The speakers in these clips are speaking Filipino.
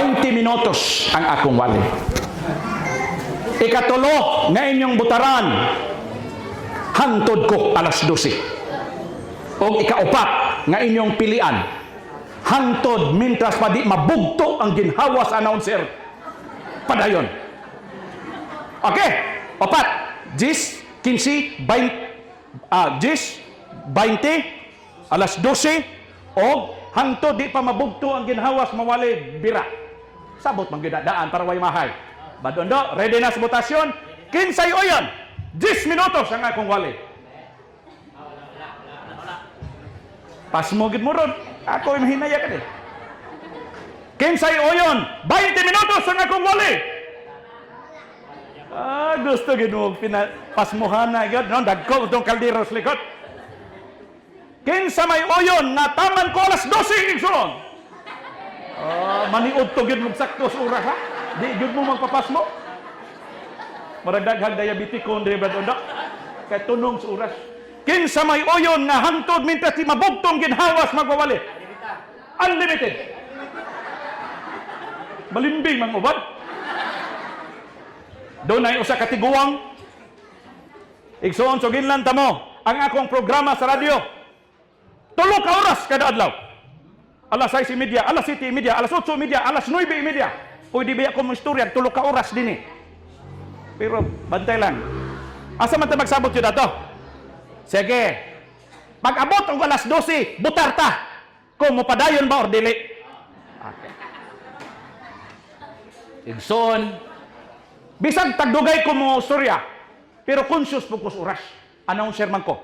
20 minutos ang akong wali. Ikatulo nga inyong butaran, hantod ko alas 12. O ikaupat nga inyong pilian, hantod mintras pa di mabugto ang ginhawa sa announcer. Padayon. Okay, opat. 10, 15, 20, alas 12, o hantod di pa mabugto ang ginhawas mawali bira. Sabot man ginadaan para way mahay. Badondo, ready na sa botasyon? Kinsay o yun? 10 minutos ang akong wali. Pasmogid mo ron. Ako yung hinaya ka din. Kinsay o yun? 20 minutos ang akong wali. Gusto gino pasmuhan na yun. No, dagko itong kalderos likot. Kinsa may oyon na taman ko alas 12 igsoon. Maniud to gyud mong sakto sa oras ha. Di gyud mo magpapasmo. Maragdaghang diabetikon dire brad onda. Kay tunong sa oras. Kinsa may oyon nga hantod mintas si mabugtong ginhawas magwawali. Unlimited. Balimbing mang ubad. Doon ay usa ka tiguang. Igsoon so ginlan ta mo ang akong programa sa radyo. 3 ka oras kada adlaw. Alas 6:30, alas 7:30, alas 8:30, alas 9:30. Pwede ba ako mong istorya, 3 ka oras din eh. Pero bantay lang. Asa man ta magsabot yun dato? Sige. Pag-abot ang alas 12, butar ta. Kung mupadayon ba or dili? Okay. Igsoon. Bisag tagdugay ko mo istorya. Pero conscious po ko sa oras. Announcer man ko.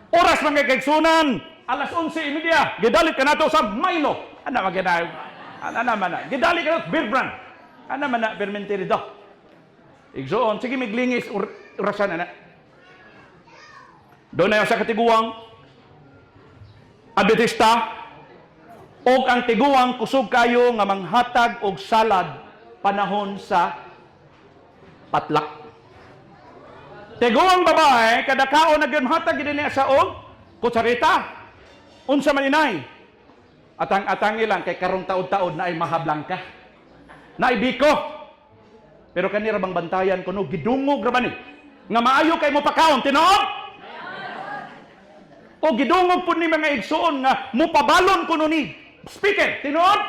Oras man kay kaigsunan. Alas 11:30, gidalit ka na to sa Milo. Ano magiging ano man na. Gidalit ka na to, beer brand. Ano man na, fermented ito. Igsoon, sige miglingis, orasan na. Doon na yung sa katiguang, Adventista, o ang tiguang kusog kayo nga manghatag og salad panahon sa patlak. Tiguang babae, kada kaon na hatag gid niya sa og kutsarita. Unsa man inay? Atang-atang ilang kay karong taod-taod na ay mahablangka. Na ay biko. Pero kanira bang bantayan kuno gidungog ra ba ni? Nga maayo kay mo pakaon tinuod? O gidungog pud ni mga igsoon nga mupabalon kuno ni speaker tinuod?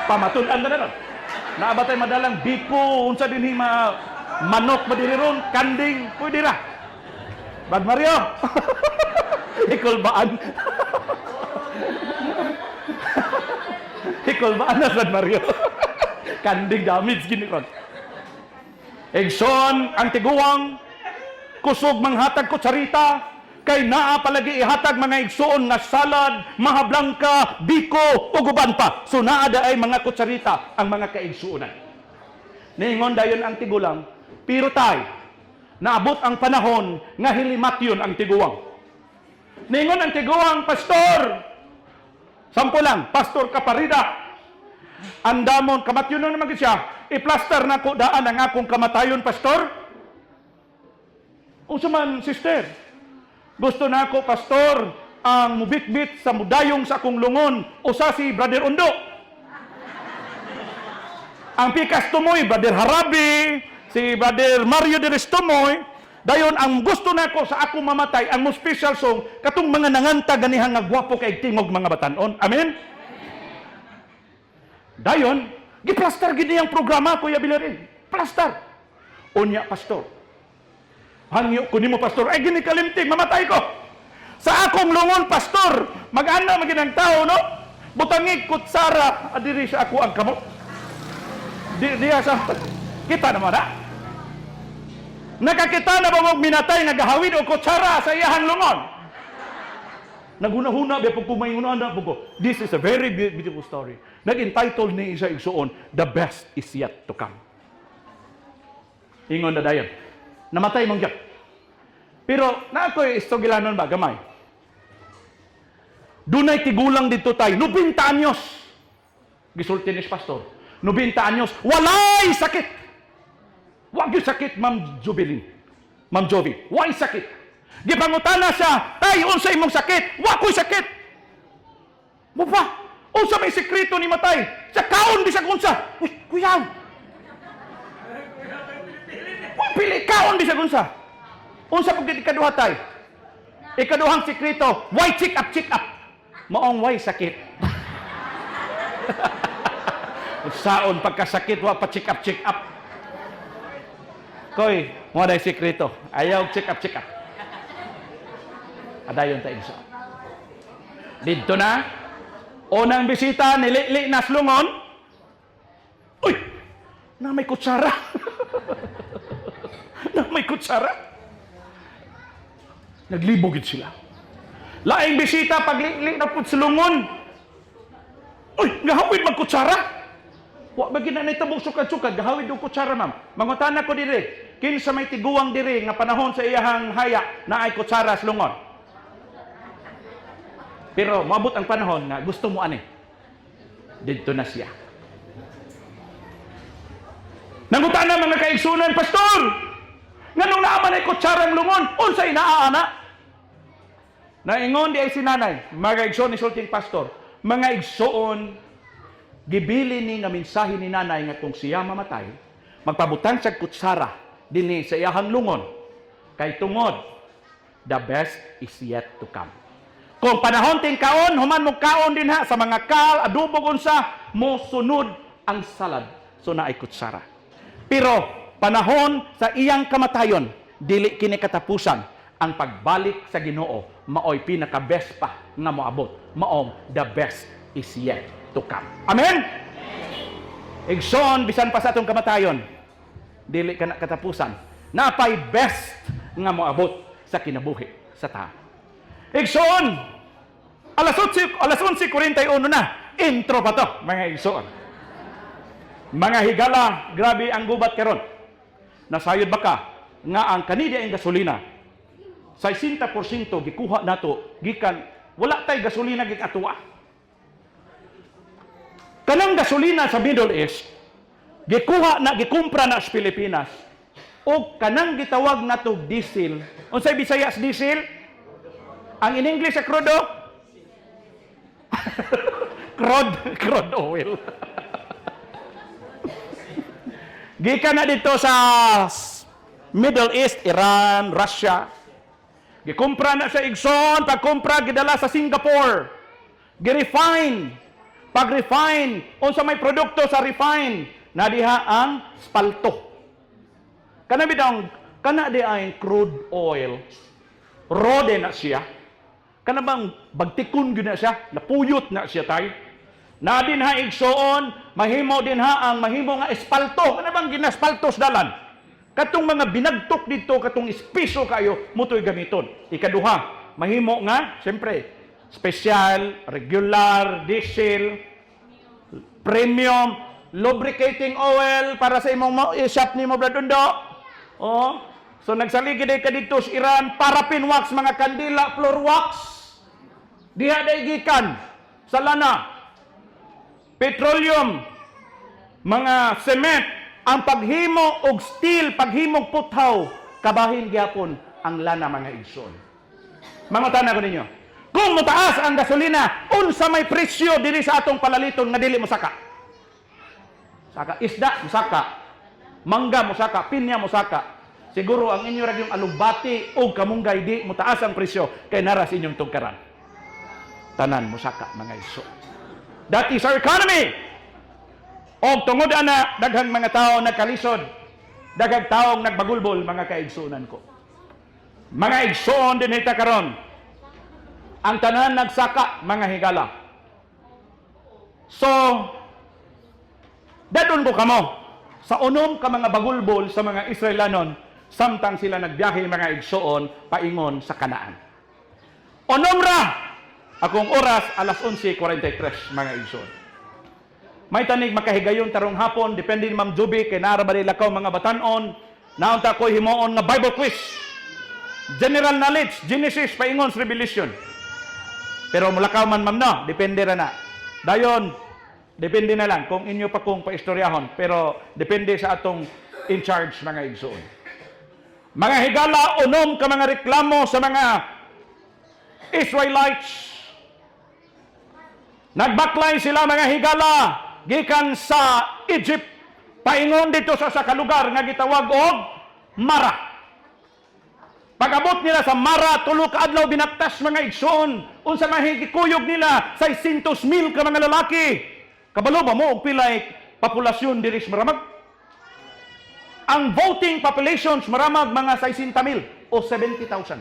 Pamatud-an na ron. Naabatay madalang biko unsa dinhi manok madiriron kanding pwede ra. Bad Mario. Ikulbaan. Ikulbaan na Bad Mario. Kanding damage gini ron. Egson ang tiguang kusog manghatag kutsarita kay naa palagi ihatag mga igsoon nga salad, mahablangka, biko ug uban pa. So naa ay mga kutsarita ang mga kaigsuonan. Ningon dayon ang tigulang, pero tay naabot ang panahon nga hilimat yun ang tiguang. Ningon ang tiguang, pastor, sampo lang, Pastor Kaparida, andamon, kamatyon na naman siya, i-plaster na ko daan ang akong kamatayon, pastor. Unsa man, sister, gusto na ako, pastor, ang mubit-bit sa mudayong sa akong lungon, o sa si Brother Undo. Ang pikas tumoy, Brother Harabi, si Brother Mario de Restomoy, dayon ang gusto nako sa ako mamatay ang mo special song katong mga nanganta ganihang nga gwapo kay tingog mga batanon. Amen. Dayon giplaster gid niyang programa Kuya Bilarin. Plaster. Unya pastor. Hangyo ko nimo pastor ay gini kalimtig mamatay ko. Sa akong lungon pastor, mag-ana maginang tao no. Butangig kutsara adiri sa ako ang kamot. Diya sa kita naman ha. Nakakita na ba mong minatay nagahawid o kutsara sa iyahang lungon? Naguna-huna ba pag kumayuna na po. This is a very beautiful story. Nag-entitled ni isa igsuon, The Best is Yet to Come. Ingon na dayon. Namatay mong Diyan. Pero na ako'y istogilanon ba, gamay. Dunay tigulang dito tayo, 90 anyos. Gisulti ni pastor. 90 anyos, walay sakit. Wag yung sakit, Ma'am Jubilin. Ma'am Jovi, why sakit? Di pangutana siya, tay, unsay imong sakit? Wa ko'y sakit. Mo pa, Unsa may sekreto ni matay? Sa kaon bisag unsa. Uy, kuyaw. Uy, pili kaon bisag unsa. Unsa pag ikaduha tay? Ikaduhang sekreto, why check up? Maong why sakit. Saon pagkasakit wa pa check up. Koy, mo day sekreto. Ayaw check up. Adayon ta insa. Dito na, unang bisita, nilili na slungon. Uy! Na may kutsara. Naglibogit sila. Laing bisita, paglili na po slungon. Uy! Gahawid magkutsara. Wa ba gina naitabong sukad-sukad, gahawid yung kutsara, ma'am. Mangutana ko dire, kinsa may tiguang dire nga panahon sa iyahang haya na ay kutsara slungon. Pero maabot ang panahon na gusto mo ani. Dito na siya. Nangutana mga kaigsunan, pastor! Nganong naaman ay kutsarang lungon? Unsay naaana? Naingon di ay sinanay, mga igsoon ni sulting pastor, mga igsoon, gibili ni nga mensahe ni nanay nga kung siya mamatay, magpabutang sa kutsara dinhi sa iyahang lungon, kay tungod, the best is yet to come. Kung panahon ting kaon, human mo kaon din ha, sa mga kal, adobo unsa, mo sunod ang salad, so na ay kutsara. Pero, panahon sa iyang kamatayon, dili kini katapusan, ang pagbalik sa Ginoo maoy pinaka-best pa nga moabot. Maong the best is yet to come. Amen? Igsoon bisan pa sa atong kamatayon, dili kana katapusan. Napay best nga moabot sa kinabuhi sa tao. Igsoon, alas 11:41 na. Intro pa to, mga igsoon. Mga higala, grabe ang gubat karon. Nasayod ba ka nga ang kanida ang gasolina 60% gikuha nato gikan wala tay gasolina gikatuwa. Kanang gasolina sa Middle East gikuha na gikumpra na sa Pilipinas o kanang gitawag nato diesel. Unsay Bisaya sa diesel? Ang in English sa crude crude oil. Gikan na dito sa Middle East, Iran, Russia. Gikumpra na sa igsoon, pagkumpra gidala sa Singapore. Gi-refine. Pag-refine, unsa may produkto sa refine, na diha ang spalto. Kana di ay crude oil. Rode na siya. Kana bang bagtikon gyud na siya, napuyot na siya tay. Na din ha igsoon, mahimo din ha ang mahimo nga espalto. Kana bang ginaspaltos dalan? Katong mga binagtok dito, katong espiso kayo, mutoy gamiton. Ikaduha, mahimo nga, siyempre, special, regular, diesel, premium, lubricating oil para sa imong shop ni mo bradundo. Oh, so nagsaligid ka dito sa Iran, paraffin wax, mga kandila, floor wax. Diha day gikan sa lana. Petroleum, mga cement, ang paghimo og steel, paghimong puthaw, kabahin gyapon ang lana, mga igsoon. Mangutana ko ninyo, kung mutaas ang gasolina, unsa may presyo diri sa atong palaliton nga dili mosaka? Saka isda mosaka, mangga mosaka, pinya mosaka. Siguro ang inyo ra yung alugbati o kamunggay di mutaas ang presyo kay nara sa inyong tugkaran. Tanan mosaka, mga igsoon. That is our economy. O tungod ana daghang mga tao nagkalisod, daghang taong nagbagulbol, mga kaigsunan ko. Mga igsoon din ita karon. Ang tanan nagsaka, mga higala. So, dadon ko kamo sa unom ka mga bagulbol sa mga Israelanon samtang sila nagbiyahe, mga igsoon, paingon sa Kanaan. Unom ra akong oras, alas 11:43, mga igsoon. May tanig makahigayon tarong hapon, depende ni Ma'am Juby, kay narabali lakaw mga batanon, naunta ko himuon nga Bible quiz. General knowledge, Genesis, paingon sa Revelation. Pero mulakaw man, ma'am, no? Depende ra na. Dayon, depende na lang kung inyo pa kong paistoryahon, pero depende sa atong in charge, mga igsoon. Mga higala, unom ka mga reklamo sa mga Israelites. Nagbaklay sila mga higala gikan sa Egypt paingon dito sa kalugar nga gitawag og Mara. Pag-abot nila sa Mara, tulo ka adlaw binaptas mga igsoon. Unsa mahigikuyog nila 600,000 ka mga lalaki. Kabalo ba mo og pilay populasyon diri sa Maramag? Ang voting populations Maramag mga 60,000 o 70,000.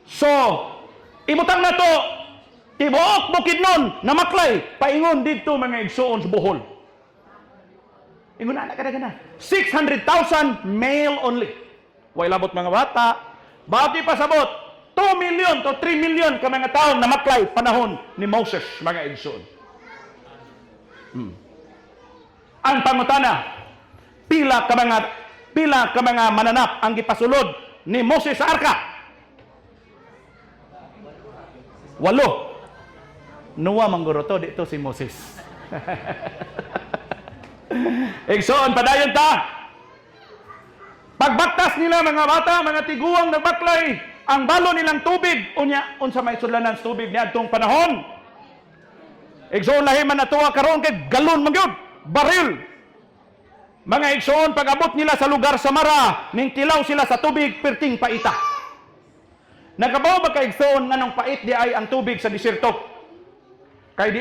So, ibutang na to, tibuok bukid nun, namaklay, paingon dito mga igsoon sa Bohol. Ingon na kada 600,000 male only. Way labot mga bata. Bati pasabot 2 million to 3 million ka mga taong namaklay panahon ni Moses mga igsoon. Ang pangutana, pila ka mga mananap ang gipasulod ni Moses sa arka? 8. Nuwa mangguro to dito si Moses. Igsoon, padayon ta. Pagbaktas nila mga bata, mga tiguang nagbaklay, ang balo nilang tubig, unsa may sudlanan sa tubig niadtong panahon. Igsoon, lahi man natuwa karon kay galon man gyud, baril. Mga igsoon, pag-abot nila sa lugar sa Mara, ning tilaw sila sa tubig, perting paita. Nagabaw ba kay igsoon nganong pait di ay ang tubig sa desierto? Kay di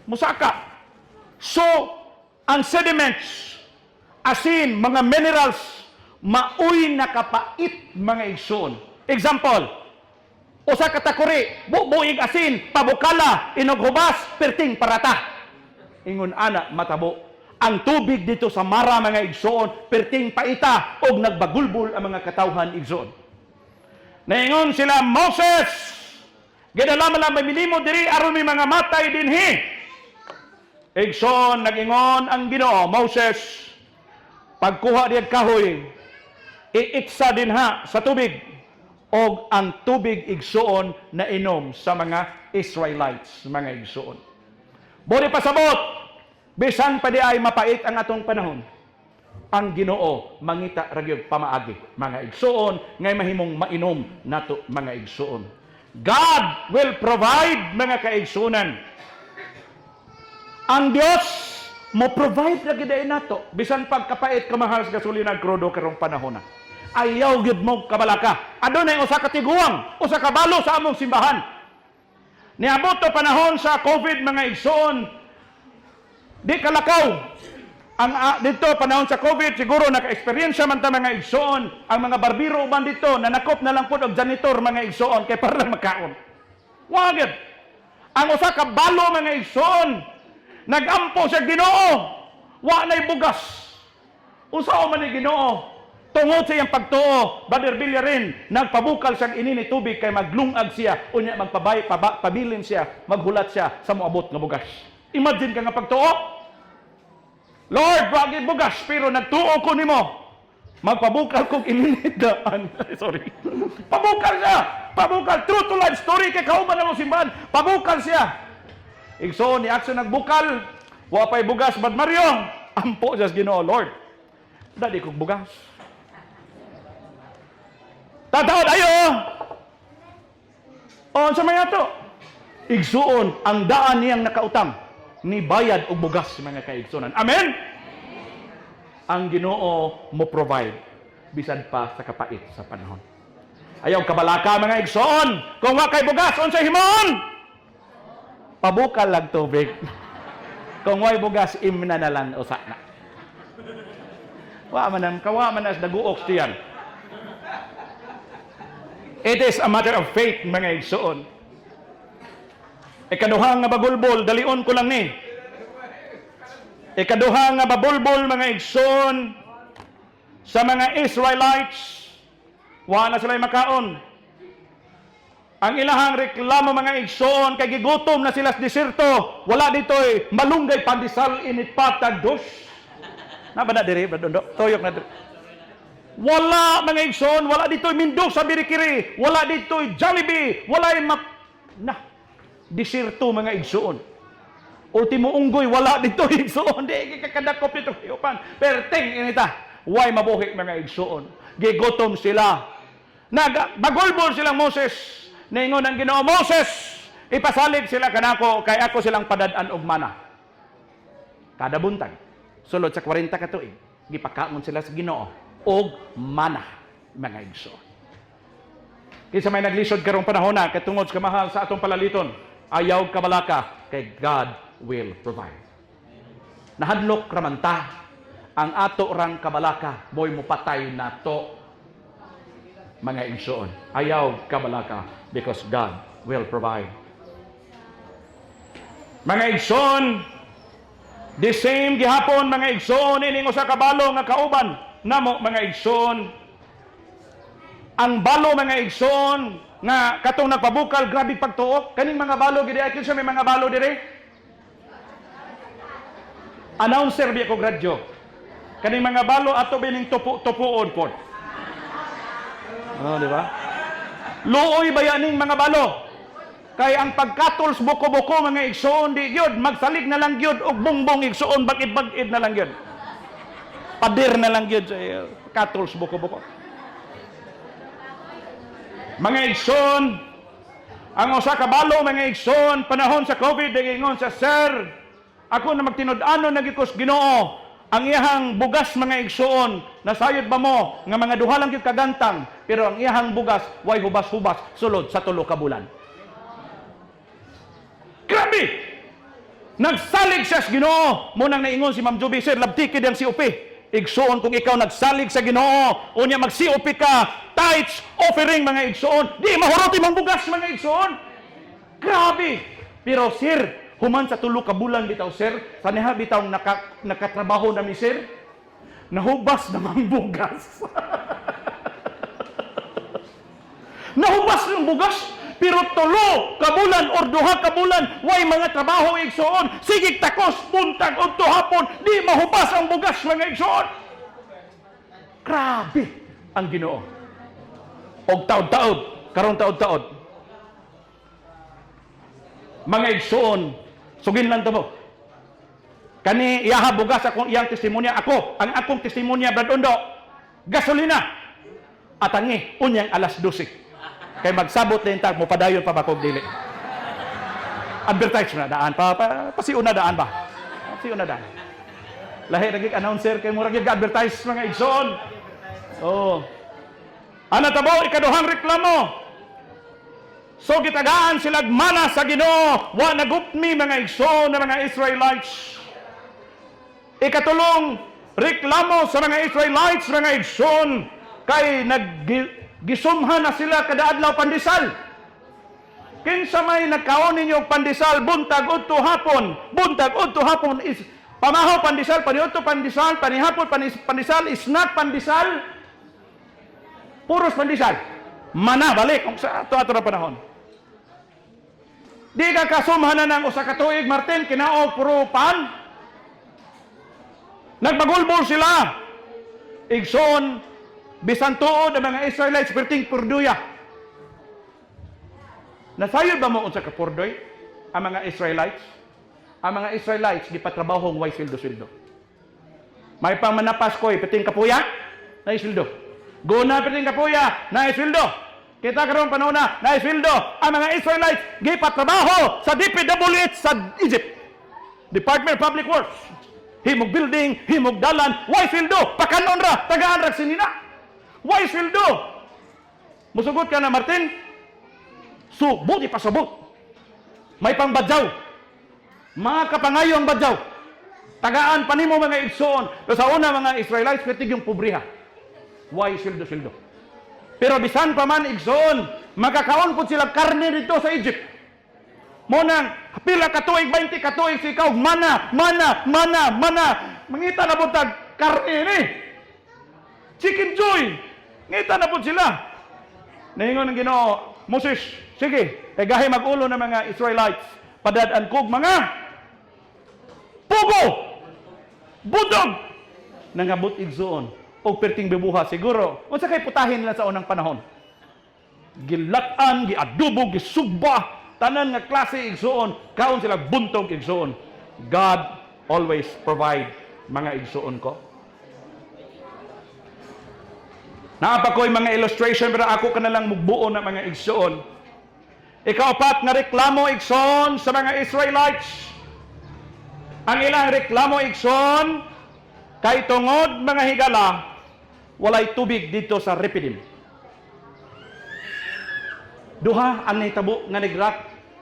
musaka. So, ang sediments, asin, mga minerals, maoy nakapait mga igsoon. Example, usa ka takuri, bubuig asin, pabukala, inughubas, perting parata. Ingon ana matabo. Ang tubig dito sa Mara mga igsoon, perting paita og nagbagulbol ang mga katawhan igsoon. Naingon sila, Moses, gidala man lang mamilimo diri aron may mga matay dinhi. Igsoon, nag-ingon ang Ginoo, Moses, pagkuha diyan kahoy, iitsa din ha sa tubig, o ang tubig igsoon na inom sa mga Israelites, mga igsoon. Buri pasabot, bisan pa di ay mapait ang atong panahon, ang Ginoo mangita ragyog pamaagi, mga igsoon, ngay mahimong mainom nato mga igsoon. God will provide mga kaigsunan. Ang Dios mo provide lagi dai nato bisan pagkapait kamahal sa gasolina krudo karong panahon na. Ayaw gid mo kabalaka. Adunay usa ka tiguang, usa ka balo sa among simbahan. Niabot to panahon sa COVID mga igsoon. Di kalakaw. Ang dito panahon sa COVID siguro naka-experience man ta mga igsoon. Ang mga barbero uban dito nanakop na lang pud og janitor mga igsoon kay para lang makaon. Wagid. Ang usa ka balo mga igsoon nagampo sa Ginoo, wa na'y bugas. Usaw man ni Ginoo, tungod sa iyang pagtuo, Brother Villarin, nagpabukal sa inini tubig kay maglungag siya, unya pabilin siya, maghulat siya sa moabot nga bugas. Imagine ka nga pagtuo. Lord, wagi bugas, pero nagtuo ko nimo. Magpabukal kong ininidaan. Sorry. Pabukal siya. Pabukal. True to life story kay kauban na mo simbahan. Pabukal siya. Igsoon ni action nagbukal, wa pay bugas bad Mario. Ampo just Ginoo, Lord. Dadi kog bugas. Tataod ayo. O sa mga to. Igsoon ang daan niyang nakautang ni bayad og bugas mga kaigsonan. Amen. Ang Ginoo mo provide bisan pa sa kapait sa panahon. Ayaw kabalaka mga igsoon. Kung wa kay bugas unsay himon? Pabukal lang tubig. Kung way bugas, imna na lang usa na. Wa man kawa man as daguok tiyan. It is a matter of faith, mga igsoon. Ikaduha nga bagulbol, dalion ko lang ni. Ikaduha nga babulbol, mga igsoon, sa mga Israelites, wa na sila makaon. Ang ilahang reklamo mga igsoon, kay gigutom na sila sa desierto, wala dito'y malunggay pandesal init patag dos. Nabada diri, Bradondo? Toyok na diri. Wala mga igsoon, wala dito'y mindog sa birikiri, wala dito'y Jollibee, wala'y desierto mga igsoon. Ultimo unggoy, wala dito'y igsoon, di kakadakop dito hiupan. Perting inita, way mabuhi mga igsoon. Gigutom sila. Bagulbol silang Moses. Ningon ang Ginoo, Moses, Ipasalig sila kanako kay ako silang padad-an og mana. Kada buntag, sulod sa 40 ka tuig, gipakaon sila sa Ginoo og mana, mga igsoon. Kinsa may naglisod karong panahon na katungod sa mahal sa atong palaliton, ayaw kabalaka kay God will provide. Nahadlok ramanta ang ato rang kabalaka mo'y mupatay nato, mga igsoon. Ayaw kabalaka because God will provide. Mga igsoon, the same gihapon, mga igsoon, ining usa ka balo nga kauban namo, mga igsoon. Ang balo, mga igsoon, nga katong nagpabukal, grabe pagtuo. Kaning mga balo gidi, ay kinsa may mga balo dire? Announcer biya ko gradyo. Kaning mga balo ato bining tupuon po. Di ba? Luoy bayaning mga balo. Kay ang pagkatols buko-buko, mga igsoon, di gyud magsalig na lang gyud og bongbong igsoon, bagid-bagid na lang gyud. Pader na lang gyud sa katols buko-buko. Mga igsoon, ang usa ka balo, mga igsoon, panahon sa COVID, ingon sa Sir, ako na magtinud-anon nagikos Ginoo, ang iyahang bugas, mga igsoon, nasayod ba mo nga mga duha lang gyud kagantang, pero ang iyahang bugas way hubas-hubas sulod sa 3 ka bulan. Grabe! Nagsalig siya sa Ginoo. Munang naingon si Ma'am Juby, Sir, labtikid ang COP. Igsoon, kung ikaw nagsalig sa Ginoo, unya mag-COP ka, tithes, offering, mga igsoon, di mahurot imong bugas, mga igsoon. Grabe! Pero Sir, human sa 3 ka bulan bitaw, Sir, saniha bitaw nakatrabaho nami, Sir, nahubas namang bugas. Nahubas ng bugas, pero 3 ka bulan or 2 ka bulan, way mga trabaho, igsoon. Sige takos, buntag, o hapon, di mahubas ang bugas, mga igsoon. Grabe ang Ginoo. Og taod-taod, karong taod-taod. Mga igsoon, sugin lang to mo. Kani iyaha bugas akong iyang testimonya, ang akong testimonya, Brad Undo, gasolina. Atangi, unyang alas 12. Kay magsabot din tag mo padayon pa ba kog dili. Advertise na daan pasiuna daan ba? Pasiuna daan. Lahi nagig announcer kay murag gyud advertise, mga igsoon. Oh. Ana tabaw ikaduhang reklamo. So gitagaan sila mana sa Ginoo, wa nagupmi, mga igsoon na mga Israelites. Ikatulong reklamo sa mga Israelites, mga igsoon, kay gisumhan na sila kada adlaw pandesal. Kinsa may nagkaon ninyo pandesal buntag udto hapon is pamahaw pandesal, paniudto pandesal, panihapon pandesal, snack pandesal, puros pandesal. Mana balik kung sa ato na panahon. Di ka kasumhan na ng usa ka tuig, Martin, kinaog puro pan. Nagbagulbol sila. Igsoon, bisan tuod ang mga Israelites perting purduya. Nasayod ba mo unsa ka purdoy ang mga Israelites? Ang mga Israelites gipatrabahong way sildo-sildo. May pang manapas koy perting kapuya, na sildo. Guna perting kapuya, na sildo. Kita karon panahon na sildo. Ang mga Israelites gipatrabaho sa DPWH sa Egypt. Department of Public Works. Himog building, himog dalan, way sildo, pakanon ra, tagaan ra sinina. Why sweldo? Musugot ka na, Martin? Subot, ipasabot. May pang badyaw. Mga kapangayo ang badyaw. Tagaan pa nimo, mga igsoon. Sa una, mga Israelites, katig yung pobriha. Why sweldo? Pero bisan pa man, igsoon, magkakaon po sila karne dito sa Egypt. Munang, pila katuig, 20 katuig, si ikaw, mana. Mangita na butag, karne ni. Chicken joy. Ngita na po sila. Naingon ng Ginoo, Moses, sige, gahi mag-ulo ng mga Israelites, padadaan kog mga pugo, budog, nangabot igsoon, o perting bibuha siguro. Unsa kay putahin nila sa unang panahon? Gilatan, giadubo, gisugba, tanan nga klase igsoon, kaon sila buntog igsoon. God always provide, mga igsoon ko. Naapa ko'y mga illustration, pero ako ka na lang mugbuo na mga igsoon. Ikaapat nga reklamo igsoon sa mga Israelites. Ang ilang reklamo igsoon kay tungod mga higala walay tubig dito sa Rephidim. Duha ang nahitabo nga nagrak.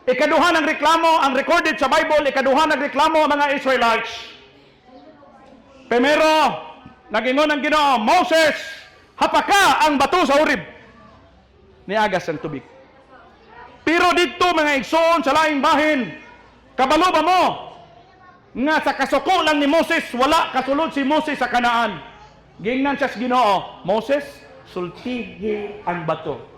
Ikaduha ng reklamo ang recorded sa Bible, ikaduha ng reklamo ang mga Israelites. Primero, nagingon ang Ginoo, Moses, hapaka ang bato sa Horeb. Niagas ang tubig. Pero dito mga igsoon sa laing bahin, kabalo ba mo nga sa kasuko lang ni Moses, wala kasulod si Moses sa Kanaan. Gingnan siya sa Ginoo, Moses, sultihi ang bato.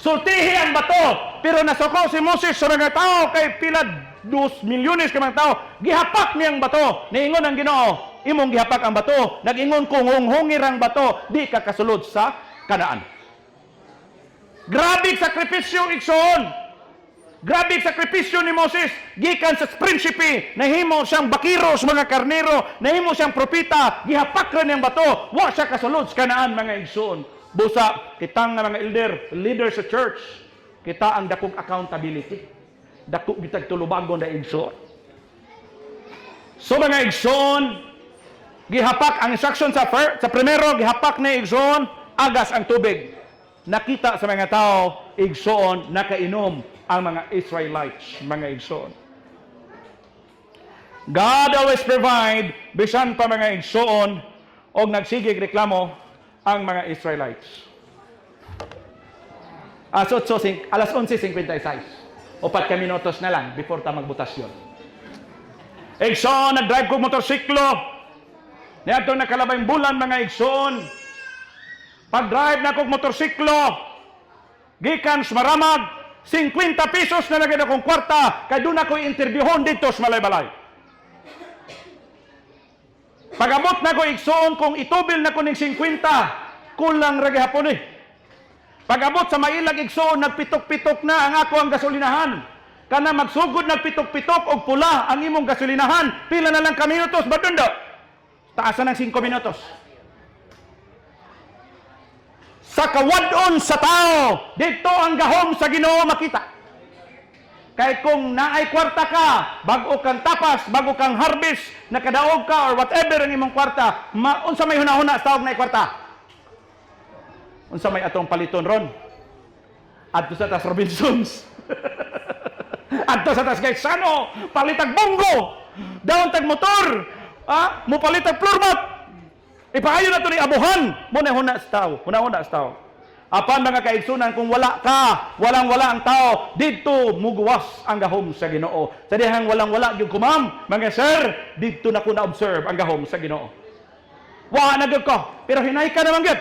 Sultihi ang bato. Pero nasuko si Moses sa mga tao kay pila 2 milyones ka mga tao. Gihapak niyang bato. Niingon ang Ginoo, imong gihapak ang bato. Nag-ingon kung hunghungir ang bato, di ka kasulod sa Kanaan. Grabe sakripisyo igsoon. Grabe sakripisyo ni Moses. Gikan sa prinsipe, nahimo siyang bakiro sa mga karnero, nahimo siyang propita, gihapak rin ang bato. Wa siya kasulod sa Kanaan mga igsoon. Busa, kitang nga mga leaders sa church, kita ang dakong accountability. Dakong bitag tulubagon na igsoon. So mga igsoon, gihapak ang instruction sa primero, gihapak na igsoon, agas ang tubig. Nakita sa mga tao, igsoon, nakainom ang mga Israelites, mga igsoon. God always provide, bisan pa mga igsoon, o nagsigig reklamo ang mga Israelites. Alas 11:56. 4 minutos na lang before ta magbutasyon. Igsoon, nag-drive ko motorsiklo. Niadto nakalabay bulan mga igsoon. Pag-drive na kong motorsiklo, gikan sa Maramag, 50 pesos na lagyan akong kwarta, kaya doon ako interviewon dito sa Malaybalay. Pag-abot na ko igsoon, kung itubil na ko ng 50, kulang ragi hapon eh. Pag-abot sa mailag igsoon, nagpitok-pitok na ang ako ang gasolinahan. Kana magsugod nagpitok-pitok og pula ang imong gasolinahan, pila na lang ka minutos, ba doon daw? Taasan ng 5 minutos. Sa kawadon sa tao, dito ang gahom sa Ginoo makita. Kay kung naay kwarta ka, bago kang tapas, bago kang harvest, nakadaog ka or whatever ang imong kwarta, unsa may hunahuna sa taog naay kwarta? Unsa may atong paliton ron? Adto sa tas Robinsons. Adto sa tas Gaisano, palitag bonggo, daon tag motor, mo palitag floor mat. Ipaayo na ito ni abuhan. Muna huna sa tao. Huna sa tao. Apan mga kaigsunan, kung wala ka, walang-wala ang tao, dito muguwas ang gahom sa Ginoo. Sa dihang walang-wala yung kumam, mga sir, dito na ko na-observe ang gahom sa Ginoo. Wa na gyud ko, pero hinay ka naman gyud.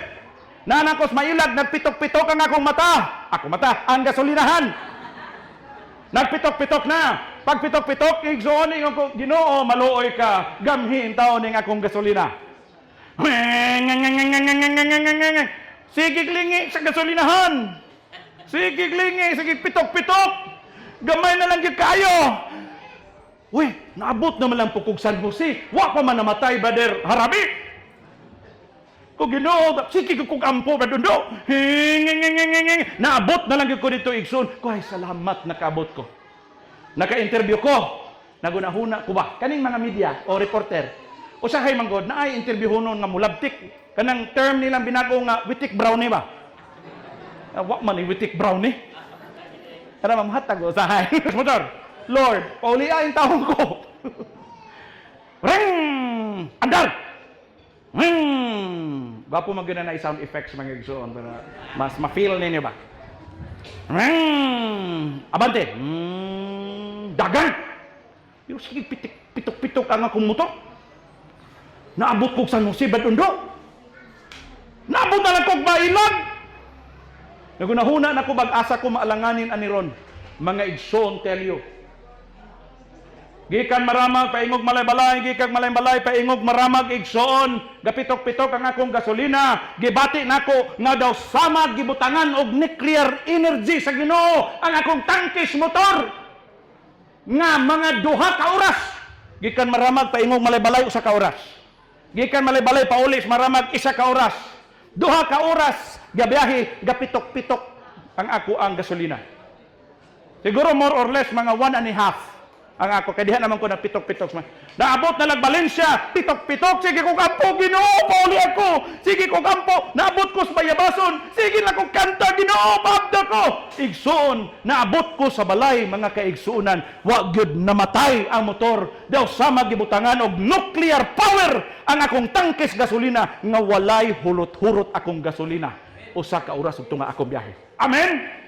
Nanakos mailag, nagpitok-pitok ang akong mata. Ako mata, ang gasolinahan. Nagpitok-pitok na. Pag pitok-pitok, igsoon ingon ko, Ginoo, maluoy ka, gamhin taon ning akong gasolina. Sige lingi sa gasolinahan. Sige lingi, sige pitok-pitok. Gamay na lang yung kayo. Uy, naabot naman lang pukog San Jose. Wa pa man namatay, brother Harabi. Kung Ginoo, sige kung ampo, brother do. Naabot na lang yung ko dito, Igsoon. Kuhay, salamat, nakaabot ko. Naka-interview ko. Nagunahuna ko ba? Kaning mga media o reporter. Usahay manggod na ay interview hunon nga mulabtik. Kanang term nilang binago nga Wittig Brownie ba? Wa man ni Wittig Brownie. Para mamhatag usahay. Motor. Lord, pauliain taong ko. Ring! Andal! Ring! Gapo magana na sound effects mga igsoon para mas ma-feel ninyo ba? Ring! Abante! Dagan! Yung sige pitok-pitok ang akong motor. Naabot kong San Jose, Badundo. Naabot na lang kong bailag. Nagunahuna na ko bag-asa ko maalanganin aniron. Mga igsoon, tell you. Gikan Maramag, paingog Malaybalay, gikan Malaybalay, paingog Maramag, igsoon. Gapitok-pitok ang akong gasolina. Gibati na ko nga daw samag, gibutangan og nuclear energy sa Ginoo. Ang akong tangkis motor. Nga mga 2 ka oras. Gikan Maramag, paingog Malaybalay, 1 ka oras. Gikan Malaybalay paulis Maramag 1 ka oras. 2 ka oras gabiyahe gapitok-pitok ang ako ang gasolina. Siguro more or less mga 1.5 ang ako. Kaya diha naman ko na pitok-pitok. Naabot na lang Valencia, pitok-pitok. Sige ko kampo, Ginoo, pauli ako. Sige ko kampo, naabot ko sa Bayabason. Sige na ko kanta, Ginoo, paabda ko. Igsuon, naabot ko sa balay, mga kaigsuunan. Wa gyud namatay ang motor. Daw sama gibutangan og nuclear power ang akong tangkes gasolina nga walay hulot-hurot akong gasolina. Usa ka oras ug tunga akong biyahe. Amen.